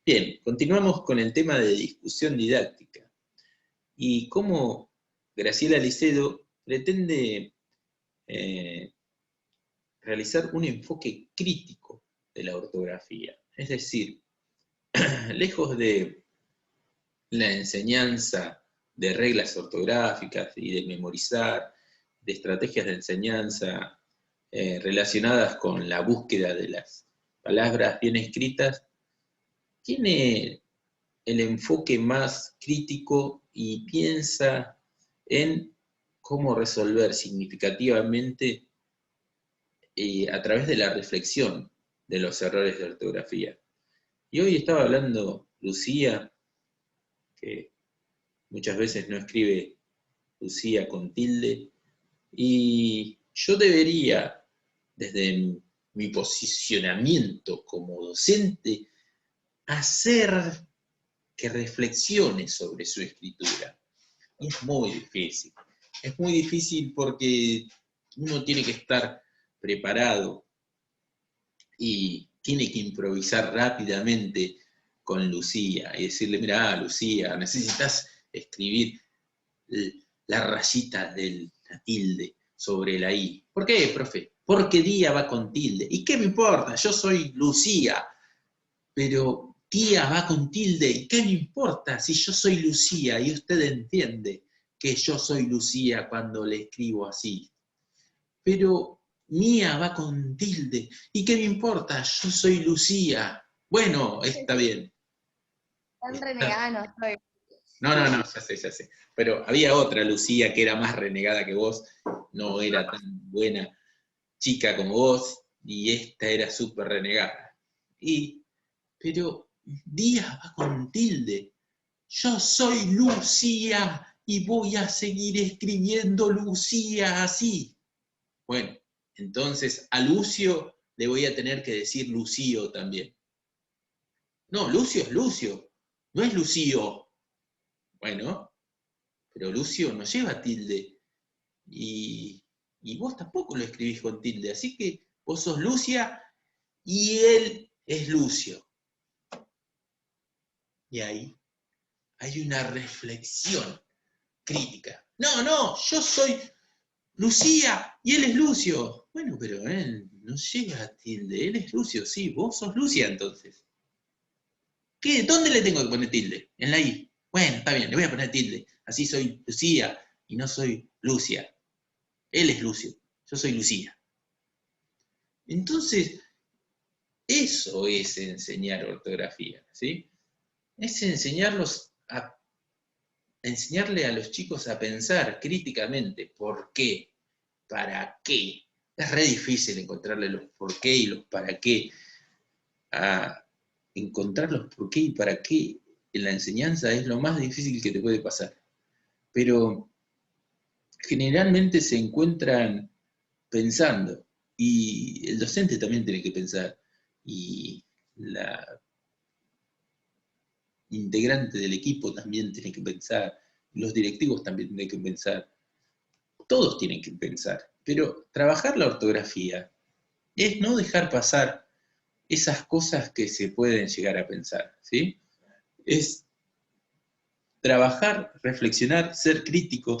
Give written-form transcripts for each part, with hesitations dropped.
Bien, continuamos con el tema de discusión didáctica y cómo Graciela Licedo pretende realizar un enfoque crítico de la ortografía. Es decir, lejos de la enseñanza de reglas ortográficas y de memorizar, de estrategias de enseñanza relacionadas con la búsqueda de las palabras bien escritas, tiene el enfoque más crítico y piensa en cómo resolver significativamente a través de la reflexión de los errores de ortografía. Y hoy estaba hablando Lucía, que muchas veces no escribe Lucía con tilde, y yo debería, desde mi posicionamiento como docente, hacer que reflexione sobre su escritura. Y es muy difícil. Es muy difícil porque uno tiene que estar preparado y tiene que improvisar rápidamente con Lucía y decirle, mira, Lucía, necesitas escribir la rayita de la tilde sobre la I. ¿Por qué, profe? Porque día va con tilde. ¿Y qué me importa? Yo soy Lucía, pero tía va con tilde. ¿Y qué me importa si yo soy Lucía y usted entiende que yo soy Lucía cuando le escribo así? Pero mía va con tilde. ¿Y qué me importa? Yo soy Lucía. Bueno, está bien. Tan renegada no soy. No, ya sé. Pero había otra Lucía que era más renegada que vos, no era tan buena chica como vos, y esta era súper renegada. Pero Díaz va con tilde. Yo soy Lucía y voy a seguir escribiendo Lucía así. Bueno, entonces a Lucio le voy a tener que decir Lucio también. No, Lucio es Lucio, no es Lucio. Bueno, pero Lucio no lleva tilde. Y vos tampoco lo escribís con tilde. Así que vos sos Lucia y él es Lucio. Y ahí hay una reflexión crítica. No, yo soy Lucía y él es Lucio. Bueno, pero él no llega a tilde, él es Lucio, sí, vos sos Lucia entonces. ¿Qué? ¿Dónde le tengo que poner tilde? En la I. Bueno, está bien, le voy a poner tilde. Así soy Lucía y no soy Lucia. Él es Lucio, yo soy Lucía. Entonces, eso es enseñar ortografía, ¿sí? Es enseñarle a los chicos a pensar críticamente por qué, para qué. Es re difícil encontrarle los por qué y los para qué. A encontrar los por qué y para qué en la enseñanza es lo más difícil que te puede pasar. Pero generalmente se encuentran pensando y el docente también tiene que pensar y la integrante del equipo también tiene que pensar, los directivos también tienen que pensar, todos tienen que pensar, pero trabajar la ortografía es no dejar pasar esas cosas que se pueden llegar a pensar, ¿sí? Es trabajar, reflexionar, ser crítico,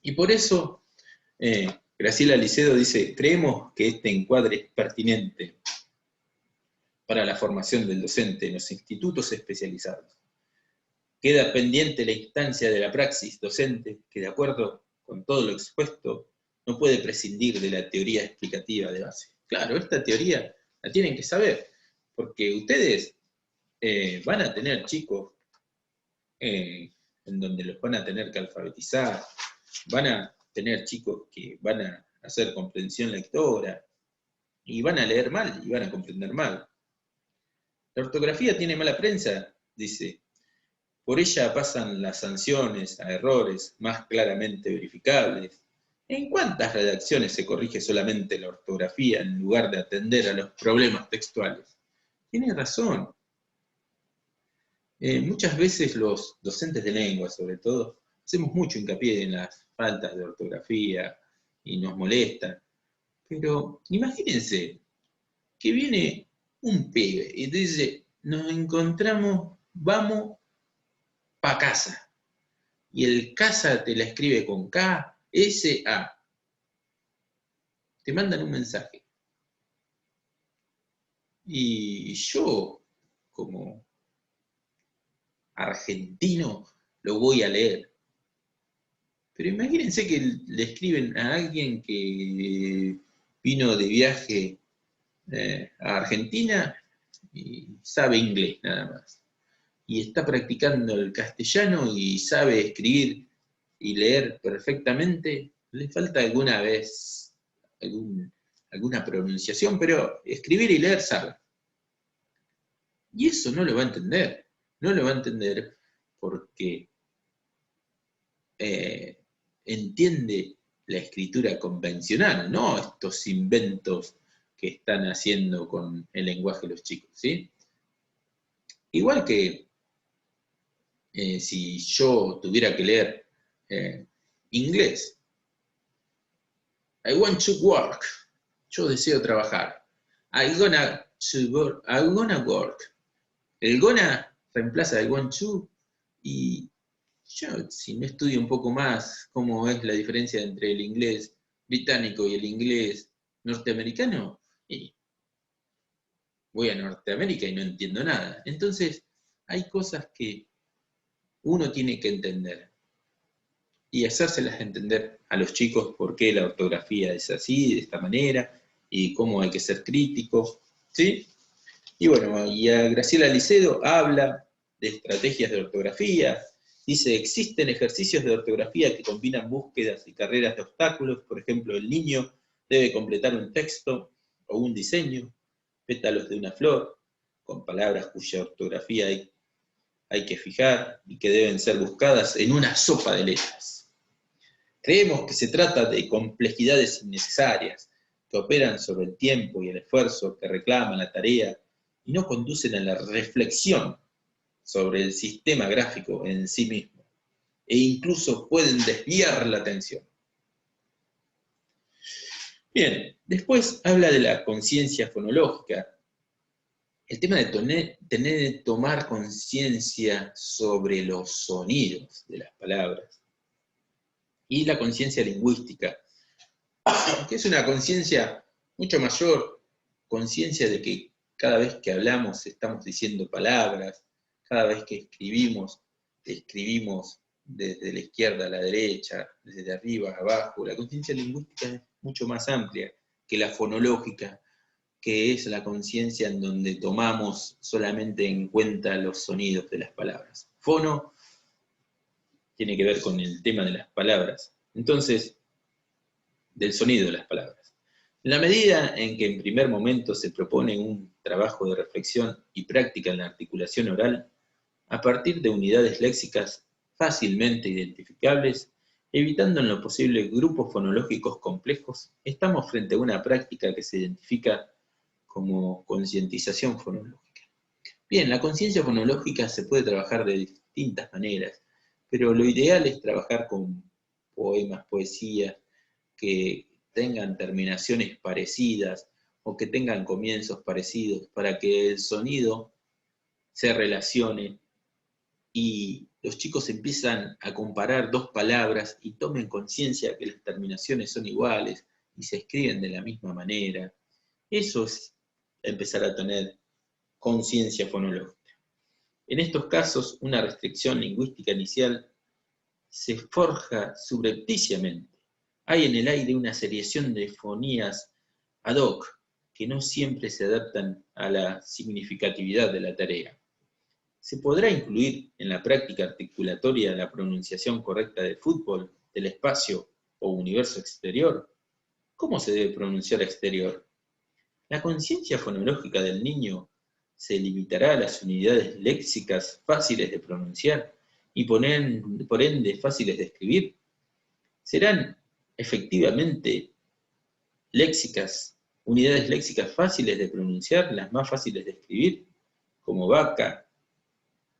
y por eso Graciela Licedo dice, creemos que este encuadre es pertinente para la formación del docente en los institutos especializados. Queda pendiente la instancia de la praxis docente que, de acuerdo con todo lo expuesto, no puede prescindir de la teoría explicativa de base. Claro, esta teoría la tienen que saber, porque ustedes van a tener chicos en donde los van a tener que alfabetizar, van a tener chicos que van a hacer comprensión lectora, y van a leer mal, y van a comprender mal. La ortografía tiene mala prensa, dice. Por ella pasan las sanciones a errores más claramente verificables. ¿En cuántas redacciones se corrige solamente la ortografía en lugar de atender a los problemas textuales? Tiene razón. Muchas veces los docentes de lengua, sobre todo, hacemos mucho hincapié en las faltas de ortografía y nos molesta. Pero imagínense que viene un pibe y te dice, nos encontramos, vamos pa' casa. Y el casa te la escribe con K, S, A. Te mandan un mensaje. Y yo, como argentino, lo voy a leer. Pero imagínense que le escriben a alguien que vino de viaje a Argentina y sabe inglés nada más. Y está practicando el castellano y sabe escribir y leer perfectamente. Le falta alguna vez alguna pronunciación, pero escribir y leer sabe. Y eso no lo va a entender. No lo va a entender porque entiende la escritura convencional, no estos inventos que están haciendo con el lenguaje los chicos, ¿sí? Igual que si yo tuviera que leer inglés, I want to work, yo deseo trabajar, I'm gonna work. El gonna reemplaza el want to y yo, si no estudio un poco más cómo es la diferencia entre el inglés británico y el inglés norteamericano, y voy a Norteamérica y no entiendo nada. Entonces, hay cosas que uno tiene que entender y hacérselas entender a los chicos por qué la ortografía es así, de esta manera, y cómo hay que ser crítico, ¿sí? Y bueno, y a Graciela Licedo habla de estrategias de ortografía. Dice, existen ejercicios de ortografía que combinan búsquedas y carreras de obstáculos. Por ejemplo, el niño debe completar un texto o un diseño, pétalos de una flor, con palabras cuya ortografía hay que fijar y que deben ser buscadas en una sopa de letras. Creemos que se trata de complejidades innecesarias, que operan sobre el tiempo y el esfuerzo que reclama la tarea y no conducen a la reflexión sobre el sistema gráfico en sí mismo, e incluso pueden desviar la atención. Bien, después habla de la conciencia fonológica, el tema de tomar conciencia sobre los sonidos de las palabras, y la conciencia lingüística, que es una conciencia mucho mayor, conciencia de que cada vez que hablamos estamos diciendo palabras, cada vez que escribimos desde la izquierda a la derecha, desde arriba a abajo. La conciencia lingüística es mucho más amplia que la fonológica, que es la conciencia en donde tomamos solamente en cuenta los sonidos de las palabras. Fono tiene que ver con el tema de las palabras. Entonces, del sonido de las palabras. En la medida en que en primer momento se propone un trabajo de reflexión y práctica en la articulación oral, a partir de unidades léxicas fácilmente identificables, evitando en lo posible grupos fonológicos complejos, estamos frente a una práctica que se identifica como concientización fonológica. Bien, la conciencia fonológica se puede trabajar de distintas maneras, pero lo ideal es trabajar con poemas, poesías, que tengan terminaciones parecidas o que tengan comienzos parecidos para que el sonido se relacione y los chicos empiezan a comparar dos palabras y tomen conciencia que las terminaciones son iguales y se escriben de la misma manera. Eso es empezar a tener conciencia fonológica. En estos casos, una restricción lingüística inicial se forja subrepticiamente. Hay en el aire una seriación de fonías ad hoc que no siempre se adaptan a la significatividad de la tarea. ¿Se podrá incluir en la práctica articulatoria la pronunciación correcta de fútbol, del espacio o universo exterior? ¿Cómo se debe pronunciar exterior? La conciencia fonológica del niño se limitará a las unidades léxicas fáciles de pronunciar y por ende fáciles de escribir. ¿Serán efectivamente unidades léxicas fáciles de pronunciar, las más fáciles de escribir, como vaca,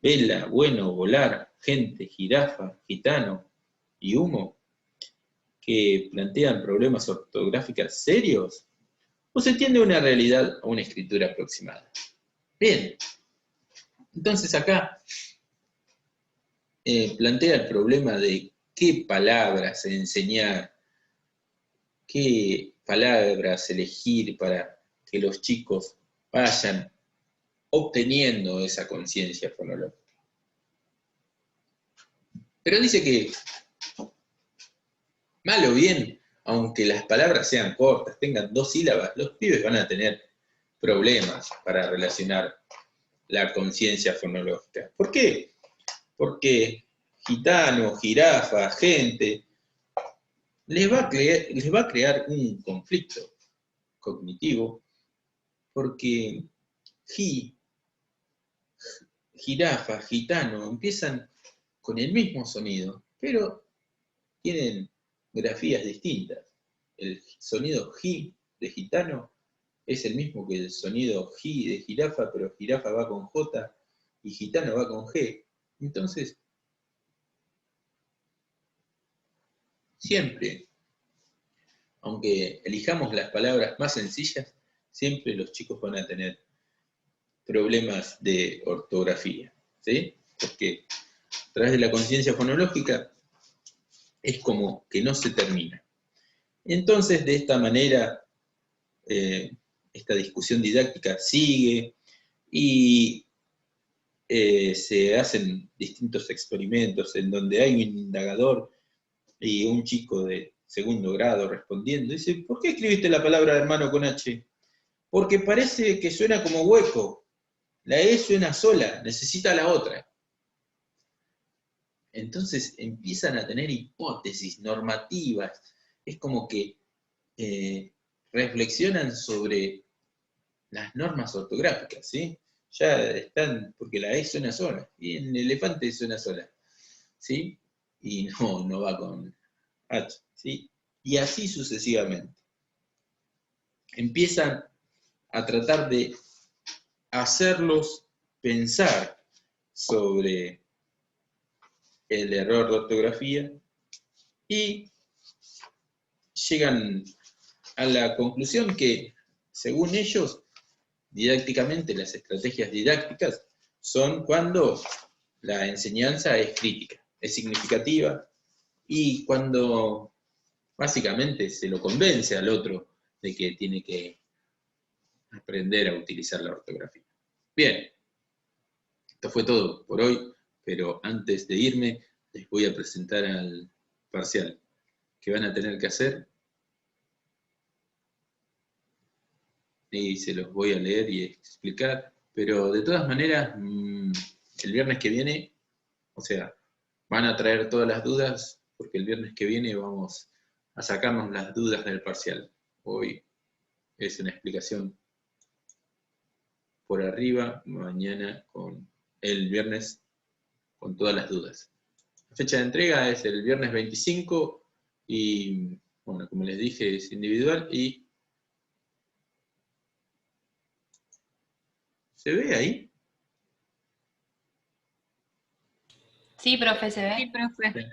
vela, bueno, volar, gente, jirafa, gitano y humo, que plantean problemas ortográficos serios? ¿O se tiende a una realidad o una escritura aproximada? Bien, Entonces acá plantea el problema de qué palabras enseñar, qué palabras elegir para que los chicos vayan obteniendo esa conciencia fonológica. Pero dice que, mal o bien, aunque las palabras sean cortas, tengan 2 sílabas, los pibes van a tener problemas para relacionar la conciencia fonológica. ¿Por qué? Porque gitano, jirafa, gente, les va a crear un conflicto cognitivo, porque jirafa, gitano, empiezan con el mismo sonido, pero tienen grafías distintas. El sonido ji de gitano es el mismo que el sonido ji de jirafa, pero jirafa va con J y gitano va con G. Entonces, siempre, aunque elijamos las palabras más sencillas, siempre los chicos van a tener problemas de ortografía, ¿sí? Porque a través de la conciencia fonológica es como que no se termina. Entonces, de esta manera, esta discusión didáctica sigue y se hacen distintos experimentos en donde hay un indagador y un chico de segundo grado respondiendo. Dice, ¿por qué escribiste la palabra hermano con H? Porque parece que suena como hueco. La E suena sola, necesita la otra. Entonces empiezan a tener hipótesis normativas. Es como que reflexionan sobre las normas ortográficas, ¿sí? Ya están, porque la E suena sola, y en elefante suena sola, ¿sí? Y no va con H, ¿sí? Y así sucesivamente. Empiezan a tratar de hacerlos pensar sobre el error de ortografía y llegan a la conclusión que, según ellos, didácticamente las estrategias didácticas son cuando la enseñanza es crítica, es significativa y cuando básicamente se lo convence al otro de que tiene que aprender a utilizar la ortografía. Bien, esto fue todo por hoy, pero antes de irme les voy a presentar al parcial que van a tener que hacer y se los voy a leer y explicar, pero de todas maneras, el viernes que viene, o sea, van a traer todas las dudas, porque el viernes que viene vamos a sacarnos las dudas del parcial. Hoy es una explicación por arriba, mañana el viernes con todas las dudas. La fecha de entrega es el viernes 25 y, bueno, como les dije, es individual y... ¿Se ve ahí? Sí, profe, se ve. Sí, profe. Bien.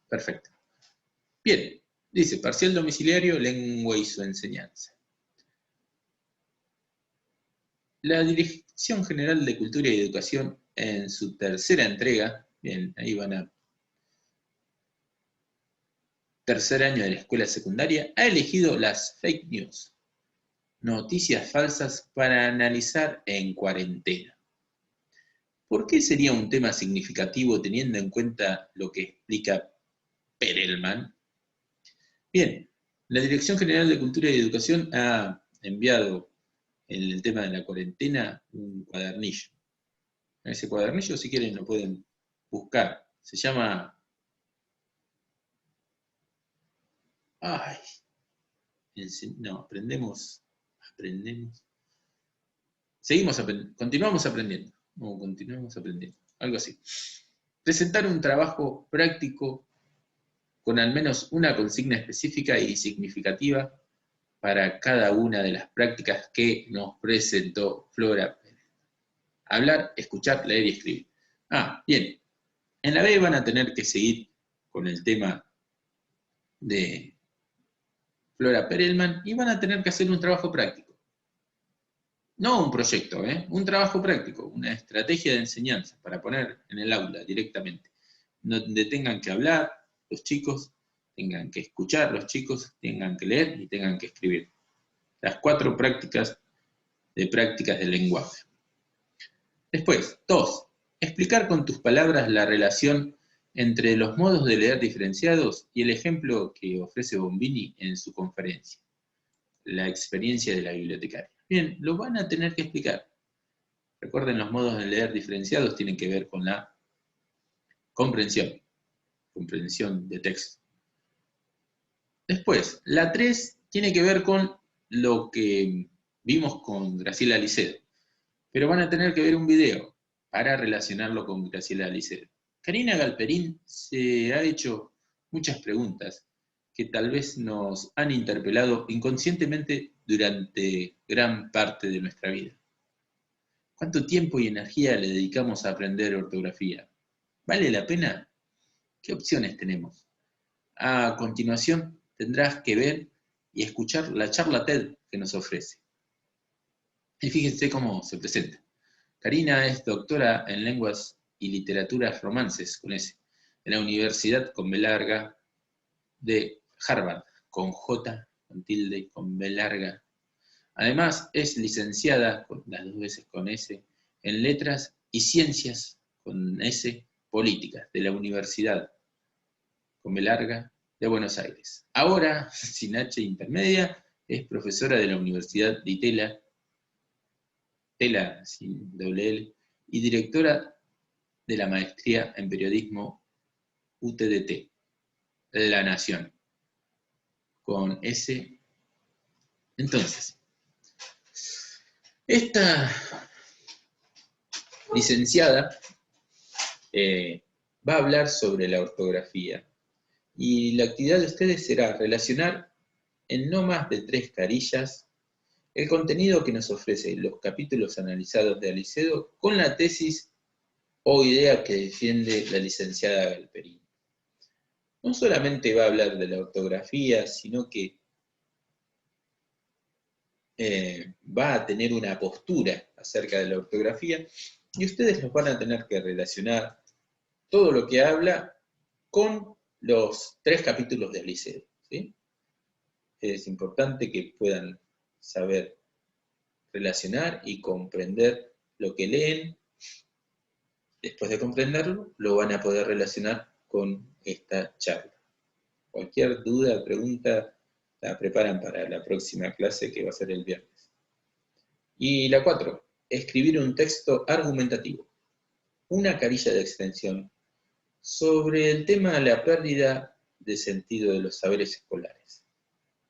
Perfecto. Bien, dice, parcial domiciliario, lengua y su enseñanza. La Dirección General de Cultura y Educación, en su tercera entrega, bien, ahí van a tercer año de la escuela secundaria, ha elegido las fake news, noticias falsas para analizar en cuarentena. ¿Por qué sería un tema significativo teniendo en cuenta lo que explica Perelman? Bien, la Dirección General de Cultura y Educación ha enviado en el tema de la cuarentena un cuadernillo. En ese cuadernillo, si quieren, lo pueden buscar. Se llama... Ay, no, aprendemos. Continuamos aprendiendo. No, continuamos aprendiendo. Algo así. Presentar un trabajo práctico con al menos una consigna específica y significativa para cada una de las prácticas que nos presentó Flora Pérez. Hablar, escuchar, leer y escribir. Bien. En la B van a tener que seguir con el tema de Flora Perelman y van a tener que hacer un trabajo práctico. No un proyecto, un trabajo práctico, una estrategia de enseñanza para poner en el aula directamente, donde tengan que hablar los chicos, tengan que escuchar los chicos, tengan que leer y tengan que escribir. Las 4 prácticas del lenguaje. Después, 2. Explicar con tus palabras la relación entre los modos de leer diferenciados y el ejemplo que ofrece Bombini en su conferencia, la experiencia de la bibliotecaria. Bien, lo van a tener que explicar. Recuerden, los modos de leer diferenciados tienen que ver con la comprensión de texto. Después, la 3 tiene que ver con lo que vimos con Graciela Licedo, pero van a tener que ver un video para relacionarlo con Graciela Licedo. Karina Galperín se ha hecho muchas preguntas que tal vez nos han interpelado inconscientemente durante gran parte de nuestra vida. ¿Cuánto tiempo y energía le dedicamos a aprender ortografía? ¿Vale la pena? ¿Qué opciones tenemos? A continuación tendrás que ver y escuchar la charla TED que nos ofrece. Y fíjense cómo se presenta. Karina es doctora en lenguas y literaturas romances, con S, de la Universidad con B larga de Harvard, con J, con tilde y con B larga. Además, es licenciada, las 2 veces con S, en Letras y Ciencias, con S, Políticas, de la Universidad, con B larga, de Buenos Aires. Ahora, sin H intermedia, es profesora de la Universidad de Tela, sin doble L, y directora de la Maestría en Periodismo UTDT, La Nación, con S. Entonces, esta licenciada va a hablar sobre la ortografía, y la actividad de ustedes será relacionar en no más de 3 carillas el contenido que nos ofrece los capítulos analizados de Alicedo con la tesis o idea que defiende la licenciada Galperín. No solamente va a hablar de la ortografía, sino que va a tener una postura acerca de la ortografía, y ustedes los van a tener que relacionar todo lo que habla con los 3 capítulos de Alicedo, ¿sí? Es importante que puedan saber relacionar y comprender lo que leen. Después de comprenderlo, lo van a poder relacionar con esta charla. Cualquier duda, pregunta, la preparan para la próxima clase, que va a ser el viernes. Y la 4, escribir un texto argumentativo, una carilla de extensión, sobre el tema de la pérdida de sentido de los saberes escolares.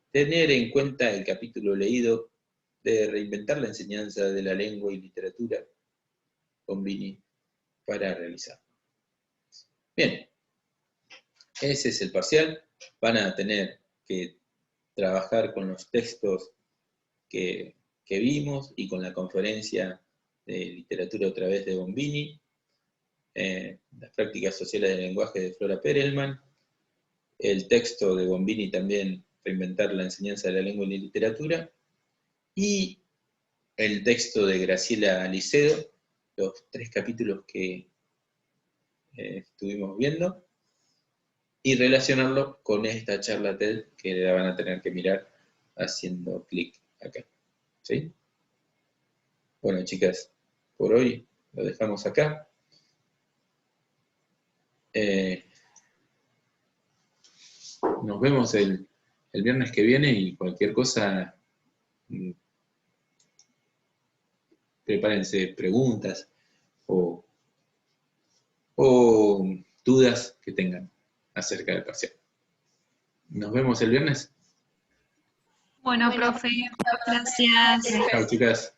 Tener en cuenta el capítulo leído de Reinventar la enseñanza de la lengua y literatura, Bombini, para realizar. Bien, ese es el parcial. Van a tener que trabajar con los textos que vimos y con la conferencia de literatura otra vez de Bombini, las prácticas sociales del lenguaje de Flora Perelman, el texto de Bombini también, Reinventar la enseñanza de la lengua y la literatura, y el texto de Graciela Licedo, los 3 capítulos que estuvimos viendo, y relacionarlo con esta charla TED que la van a tener que mirar haciendo clic acá. ¿Sí? Bueno, chicas, por hoy lo dejamos acá. Nos vemos el viernes que viene, y cualquier cosa, prepárense preguntas o dudas que tengan acerca del parcial. Nos vemos el viernes. Bueno, profe, gracias. Chao, chicas.